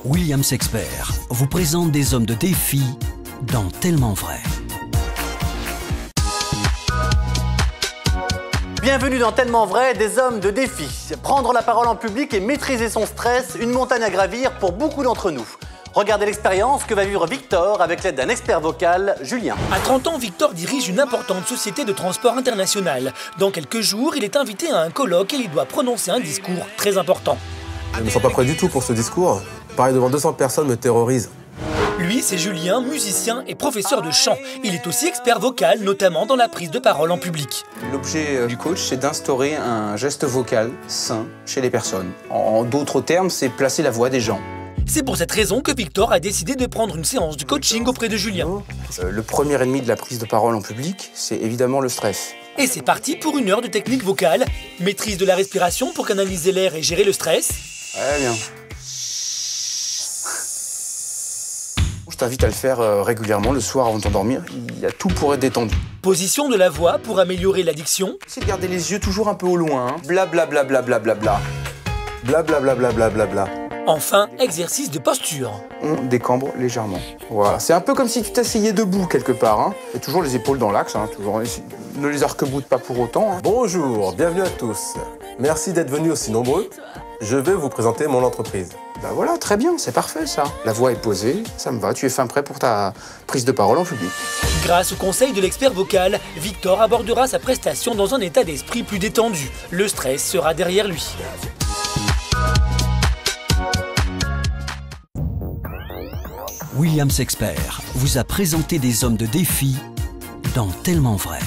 Williams Expert vous présente des hommes de défi dans Tellement Vrai. Bienvenue dans Tellement Vrai, des hommes de défi. Prendre la parole en public et maîtriser son stress, une montagne à gravir pour beaucoup d'entre nous. Regardez l'expérience que va vivre Victor avec l'aide d'un expert vocal, Julien. À 30 ans, Victor dirige une importante société de transport international. Dans quelques jours, il est invité à un colloque et il doit prononcer un discours très important. Je ne me sens pas prêt du tout pour ce discours. Parler devant 200 personnes me terrorise. Lui, c'est Julien, musicien et professeur de chant. Il est aussi expert vocal, notamment dans la prise de parole en public. L'objet du coach, c'est d'instaurer un geste vocal sain chez les personnes. En d'autres termes, c'est placer la voix des gens. C'est pour cette raison que Victor a décidé de prendre une séance de coaching auprès de Julien. Le premier ennemi de la prise de parole en public, c'est évidemment le stress. Et c'est parti pour 1 heure de technique vocale. Maîtrise de la respiration pour canaliser l'air et gérer le stress. Ouais, bien. Je t'invite à le faire régulièrement le soir avant de t'endormir. Il y a tout pour être détendu. Position de la voix pour améliorer la diction. C'est de garder les yeux toujours un peu au loin. Bla bla bla bla bla bla bla. Bla bla bla bla bla bla bla. Enfin, exercice de posture. On décambre légèrement. Voilà. C'est un peu comme si tu t'asseyais debout quelque part. Hein. Et toujours les épaules dans l'axe. Hein. Toujours... Ne les arc-boute pas pour autant. Hein. Bonjour, bienvenue à tous. Merci d'être venus aussi nombreux. Je vais vous présenter mon entreprise. Ben voilà, très bien, c'est parfait ça. La voix est posée, ça me va, tu es fin prêt pour ta prise de parole en public. Grâce au conseil de l'expert vocal, Victor abordera sa prestation dans un état d'esprit plus détendu. Le stress sera derrière lui. Williams Expert vous a présenté des hommes de défi dans Tellement Vrai.